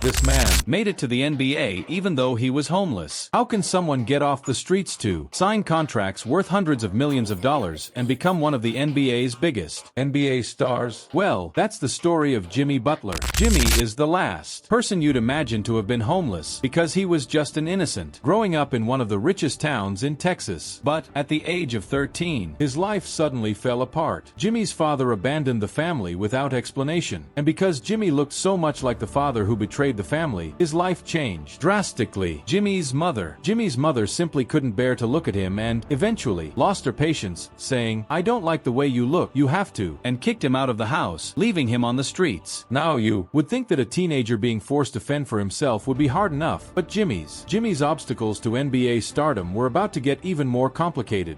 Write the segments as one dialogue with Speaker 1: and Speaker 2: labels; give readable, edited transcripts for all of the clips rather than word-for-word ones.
Speaker 1: This man made it to the NBA even though he was homeless. How can someone get off the streets to sign contracts worth hundreds of millions of dollars and become one of the NBA's biggest NBA stars? Well, that's the story of Jimmy Butler. Jimmy is the last person you'd imagine to have been homeless because he was just an innocent, growing up in one of the richest towns in Texas. But at the age of 13, his life suddenly fell apart. Jimmy's father abandoned the family without explanation, and because Jimmy looked so much like the father who betrayed the family, his life changed drastically. Jimmy's mother simply couldn't bear to look at him and, eventually, lost her patience, saying, "I don't like the way you look, you have to," and kicked him out of the house, leaving him on the streets. Now you would think that a teenager being forced to fend for himself would be hard enough, but Jimmy's obstacles to NBA stardom were about to get even more complicated.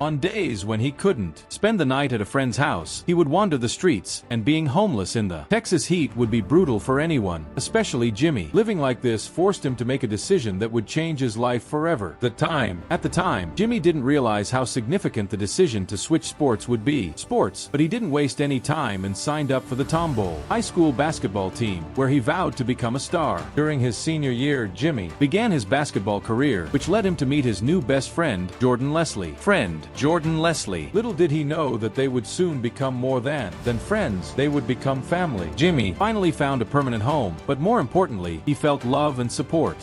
Speaker 1: On days when he couldn't spend the night at a friend's house, he would wander the streets, and being homeless in the Texas heat would be brutal for anyone, especially Jimmy. Living like this forced him to make a decision that would change his life forever. At the time, Jimmy didn't realize how significant the decision to switch sports would be. But he didn't waste any time and signed up for the Tom Bowl high school basketball team, where he vowed to become a star. During his senior year, Jimmy began his basketball career, which led him to meet his new best friend, Jordan Leslie. Little did he know that they would soon become more than friends. They would become family. Jimmy finally found a permanent home, but more importantly, he felt love and support.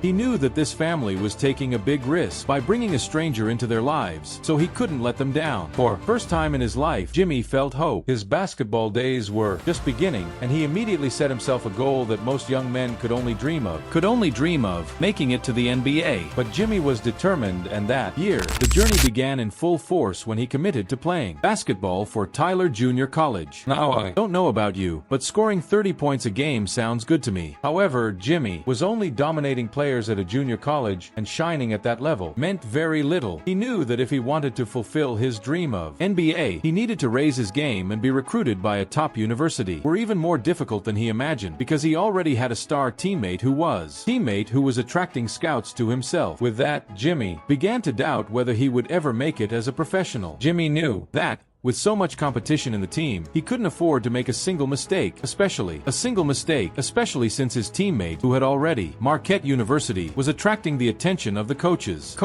Speaker 1: He knew that this family was taking a big risk by bringing a stranger into their lives, so he couldn't let them down. For the first time in his life, Jimmy felt hope. His basketball days were just beginning, and he immediately set himself a goal that most young men could only dream of, making it to the NBA. But Jimmy was determined, and that year, the journey began in full force when he committed to playing basketball for Tyler Junior College. Now, I don't know about you, but scoring 30 points a game sounds good to me. However, Jimmy was only dominating players at a junior college, and shining at that level meant very little. He knew that if he wanted to fulfill his dream of NBA, he needed to raise his game and be recruited by a top university. Were even more difficult than he imagined, because he already had a star teammate who was attracting scouts to himself. With that, Jimmy began to doubt whether he would ever make it as a professional. Jimmy knew that with so much competition in the team, he couldn't afford to make a single mistake, especially since his teammate, who had already Marquette University, was attracting the attention of the coaches.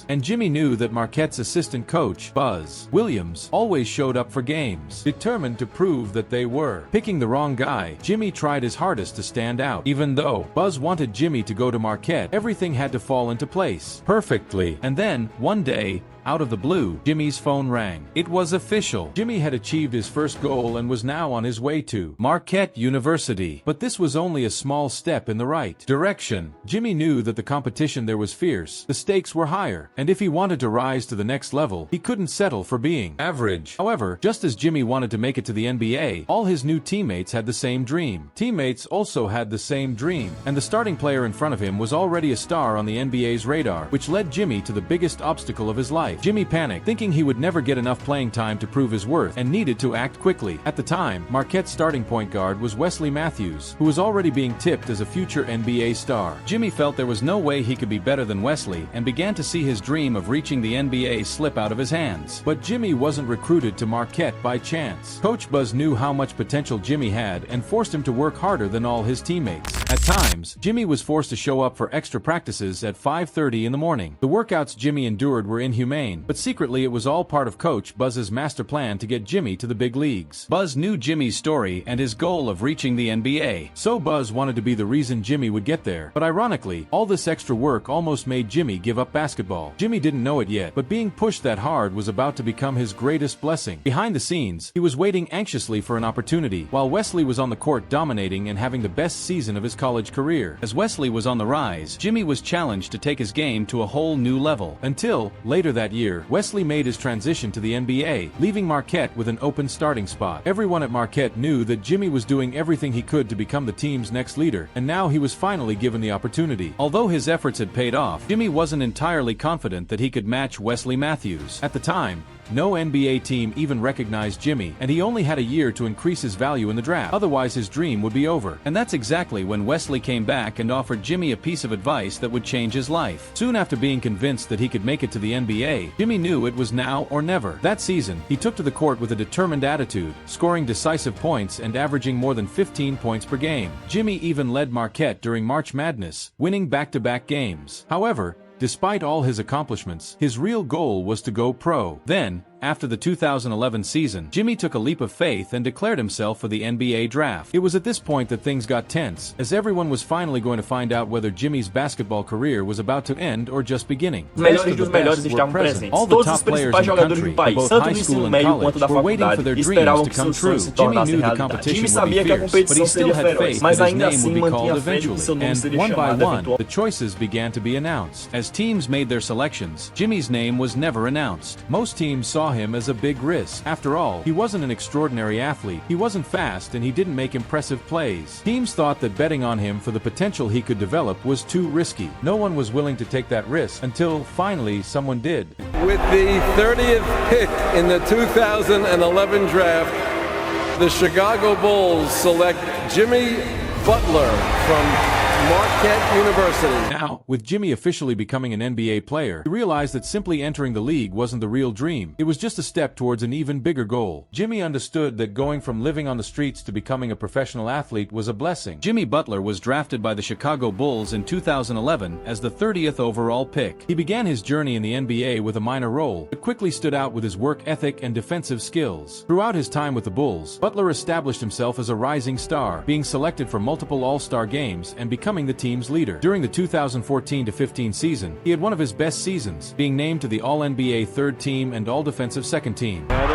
Speaker 1: And Jimmy knew that Marquette's assistant coach, Buzz Williams, always showed up for games, determined to prove that they were picking the wrong guy. Jimmy tried his hardest to stand out. Even though Buzz wanted Jimmy to go to Marquette, everything had to fall into place perfectly. And then, one day, out of the blue, Jimmy's phone rang. It was official. Jimmy had achieved his first goal and was now on his way to Marquette University. But this was only a small step in the right direction. Jimmy knew that the competition there was fierce, the stakes were higher, and if he wanted to rise to the next level, he couldn't settle for being average. However, just as Jimmy wanted to make it to the NBA, all his new teammates had the same dream. Teammates also had the same dream, and the starting player in front of him was already a star on the NBA's radar, which led Jimmy to the biggest obstacle of his life. Jimmy panicked, thinking he would never get enough playing time to prove his worth, and needed to act quickly. At the time, Marquette's starting point guard was Wesley Matthews, who was already being tipped as a future NBA star. Jimmy felt there was no way he could be better than Wesley, and began to see his dream of reaching the NBA slip out of his hands. But Jimmy wasn't recruited to Marquette by chance. Coach Buzz knew how much potential Jimmy had and forced him to work harder than all his teammates. At times, Jimmy was forced to show up for extra practices at 5:30 in the morning. The workouts Jimmy endured were inhumane, but secretly it was all part of Coach Buzz's master plan to get Jimmy to the big leagues. Buzz knew Jimmy's story and his goal of reaching the NBA, so Buzz wanted to be the reason Jimmy would get there. But ironically, all this extra work almost made Jimmy give up basketball. Jimmy didn't know it yet, but being pushed that hard was about to become his greatest blessing. Behind the scenes, he was waiting anxiously for an opportunity, while Wesley was on the court dominating and having the best season of his college career. As Wesley was on the rise, Jimmy was challenged to take his game to a whole new level. Until, later that year, Wesley made his transition to the NBA, leaving Marquette with an open starting spot. Everyone at Marquette knew that Jimmy was doing everything he could to become the team's next leader, and now he was finally given the opportunity. Although his efforts had paid off, Jimmy wasn't entirely confident that he could match Wesley Matthews. At the time, no NBA team even recognized Jimmy, and he only had a year to increase his value in the draft. Otherwise his dream would be over. And that's exactly when Wesley came back and offered Jimmy a piece of advice that would change his life. Soon after being convinced that he could make it to the NBA, Jimmy knew it was now or never. That season, he took to the court with a determined attitude, scoring decisive points and averaging more than 15 points per game. Jimmy even led Marquette during March Madness, winning back-to-back games. However, despite all his accomplishments, his real goal was to go pro. Then, after the 2011 season, Jimmy took a leap of faith and declared himself for the NBA draft. It was at this point that things got tense, as everyone was finally going to find out whether Jimmy's basketball career was about to end or just beginning. Most of the best were present. All the top players in the country, both high school and college, were waiting for their dreams to come true. Jimmy knew the competition would be fierce, but he still had faith that his name would be called eventually. And one by one, the choices began to be announced. As teams made their selections, Jimmy's name was never announced. Most teams saw him as a big risk. After all, he wasn't an extraordinary athlete, he wasn't fast, and he didn't make impressive plays. Teams thought that betting on him for the potential he could develop was too risky. No one was willing to take that risk until finally someone did.
Speaker 2: With the 30th pick in the 2011 draft, the Chicago Bulls select Jimmy Butler from Marquette University.
Speaker 1: Now, with Jimmy officially becoming an NBA player, he realized that simply entering the league wasn't the real dream. It was just a step towards an even bigger goal. Jimmy understood that going from living on the streets to becoming a professional athlete was a blessing. Jimmy Butler was drafted by the Chicago Bulls in 2011 as the 30th overall pick. He began his journey in the NBA with a minor role, but quickly stood out with his work ethic and defensive skills. Throughout his time with the Bulls, Butler established himself as a rising star, being selected for multiple All-Star games and becoming the team's leader. During the 2014-15 season, he had one of his best seasons, being named to the All-NBA third team and All-Defensive second team.
Speaker 3: Butler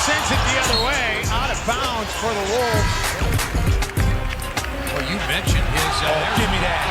Speaker 3: sends it the other way, out of bounds for the Wolves. Well, you mentioned his... give me that.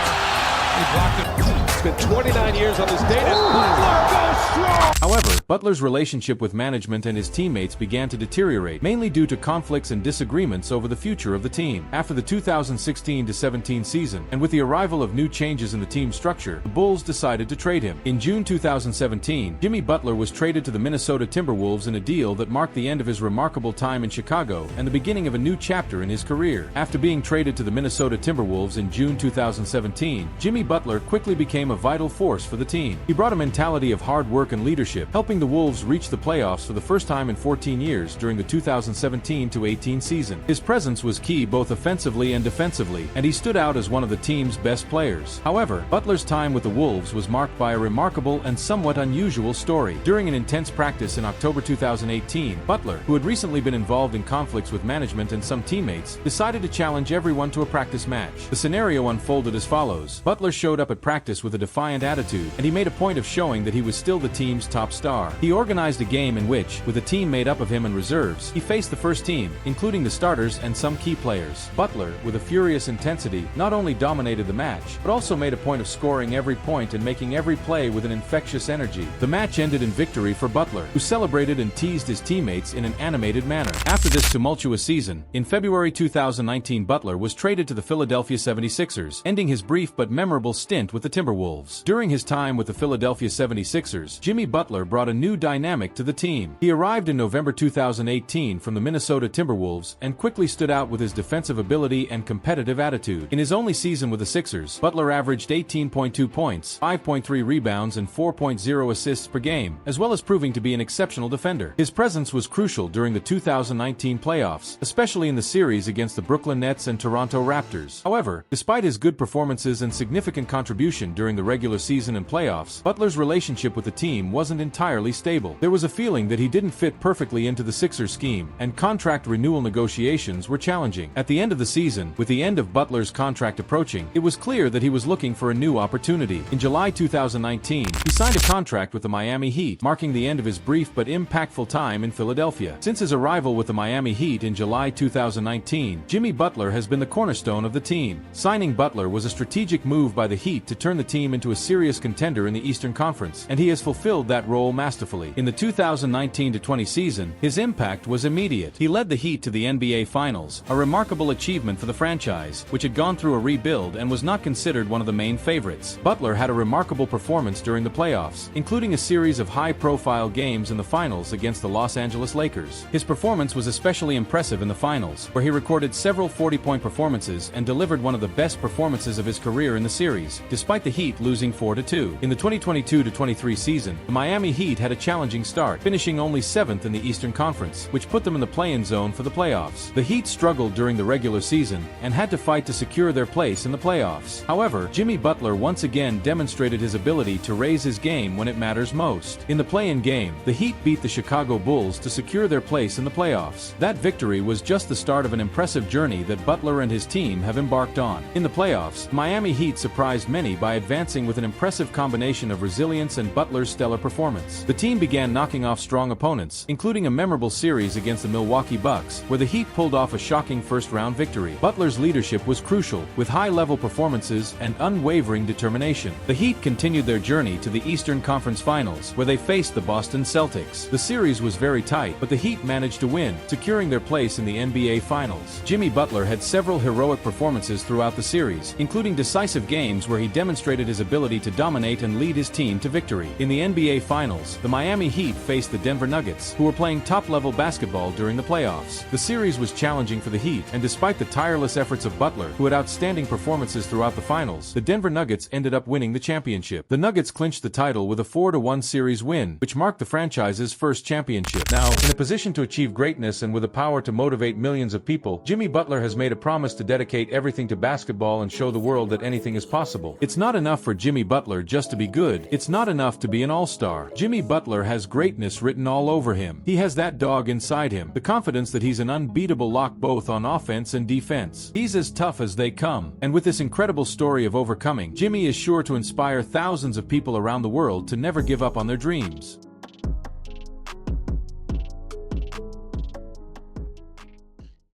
Speaker 3: He blocked it.
Speaker 2: It's been 29 years on this date. Butler goes strong.
Speaker 1: However, Butler's relationship with management and his teammates began to deteriorate, mainly due to conflicts and disagreements over the future of the team. After the 2016-17 season, and with the arrival of new changes in the team structure, the Bulls decided to trade him. In June 2017, Jimmy Butler was traded to the Minnesota Timberwolves in a deal that marked the end of his remarkable time in Chicago and the beginning of a new chapter in his career. After being traded to the Minnesota Timberwolves in June 2017, Jimmy Butler quickly became a vital force for the team. He brought a mentality of hard work and leadership, helping the Wolves reach the playoffs for the first time in 14 years during the 2017-18 season. His presence was key both offensively and defensively, and he stood out as one of the team's best players. However, Butler's time with the Wolves was marked by a remarkable and somewhat unusual story. During an intense practice in October 2018, Butler, who had recently been involved in conflicts with management and some teammates, decided to challenge everyone to a practice match. The scenario unfolded as follows. Butler showed up at practice with a defiant attitude, and he made a point of showing that he was still the team's top star. He organized a game in which, with a team made up of him and reserves, he faced the first team, including the starters and some key players. Butler, with a furious intensity, not only dominated the match, but also made a point of scoring every point and making every play with an infectious energy. The match ended in victory for Butler, who celebrated and teased his teammates in an animated manner. After this tumultuous season, in February 2019, Butler was traded to the Philadelphia 76ers, ending his brief but memorable stint with the Timberwolves. During his time with the Philadelphia 76ers, Jimmy Butler brought a new dynamic to the team. He arrived in November 2018 from the Minnesota Timberwolves and quickly stood out with his defensive ability and competitive attitude. In his only season with the Sixers, Butler averaged 18.2 points, 5.3 rebounds, and 4.0 assists per game, as well as proving to be an exceptional defender. His presence was crucial during the 2019 playoffs, especially in the series against the Brooklyn Nets and Toronto Raptors. However, despite his good performances and significant contribution during the regular season and playoffs, Butler's relationship with the team wasn't entirely stable. There was a feeling that he didn't fit perfectly into the Sixers scheme, and contract renewal negotiations were challenging. At the end of the season, with the end of Butler's contract approaching, it was clear that he was looking for a new opportunity. In July 2019, he signed a contract with the Miami Heat, marking the end of his brief but impactful time in Philadelphia. Since his arrival with the Miami Heat in July 2019, Jimmy Butler has been the cornerstone of the team. Signing Butler was a strategic move by the Heat to turn the team team into a serious contender in the Eastern Conference, and he has fulfilled that role masterfully. In the 2019-20 season, his impact was immediate. He led the Heat to the NBA Finals, a remarkable achievement for the franchise, which had gone through a rebuild and was not considered one of the main favorites. Butler had a remarkable performance during the playoffs, including a series of high-profile games in the finals against the Los Angeles Lakers. His performance was especially impressive in the finals, where he recorded several 40-point performances and delivered one of the best performances of his career in the series, despite the Heat losing 4-2. In the 2022-23 season, the Miami Heat had a challenging start, finishing only 7th in the Eastern Conference, which put them in the play-in zone for the playoffs. The Heat struggled during the regular season and had to fight to secure their place in the playoffs. However, Jimmy Butler once again demonstrated his ability to raise his game when it matters most. In the play-in game, the Heat beat the Chicago Bulls to secure their place in the playoffs. That victory was just the start of an impressive journey that Butler and his team have embarked on. In the playoffs, Miami Heat surprised many by advancing with an impressive combination of resilience and Butler's stellar performance. The team began knocking off strong opponents, including a memorable series against the Milwaukee Bucks, where the Heat pulled off a shocking first-round victory. Butler's leadership was crucial, with high-level performances and unwavering determination. The Heat continued their journey to the Eastern Conference Finals, where they faced the Boston Celtics. The series was very tight, but the Heat managed to win, securing their place in the NBA Finals. Jimmy Butler had several heroic performances throughout the series, including decisive games where he demonstrated his ability to dominate and lead his team to victory. In the NBA Finals, the Miami Heat faced the Denver Nuggets, who were playing top-level basketball during the playoffs. The series was challenging for the Heat, and despite the tireless efforts of Butler, who had outstanding performances throughout the finals, the Denver Nuggets ended up winning the championship. The Nuggets clinched the title with a 4-1 series win, which marked the franchise's first championship. Now, in a position to achieve greatness and with the power to motivate millions of people, Jimmy Butler has made a promise to dedicate everything to basketball and show the world that anything is possible. It's not enough for Jimmy Butler just to be good. It's not enough to be an all-star. Jimmy Butler has greatness written all over him. He has that dog inside him, the confidence that he's an unbeatable lock both on offense and defense. He's as tough as they come. And with this incredible story of overcoming, Jimmy is sure to inspire thousands of people around the world to never give up on their dreams.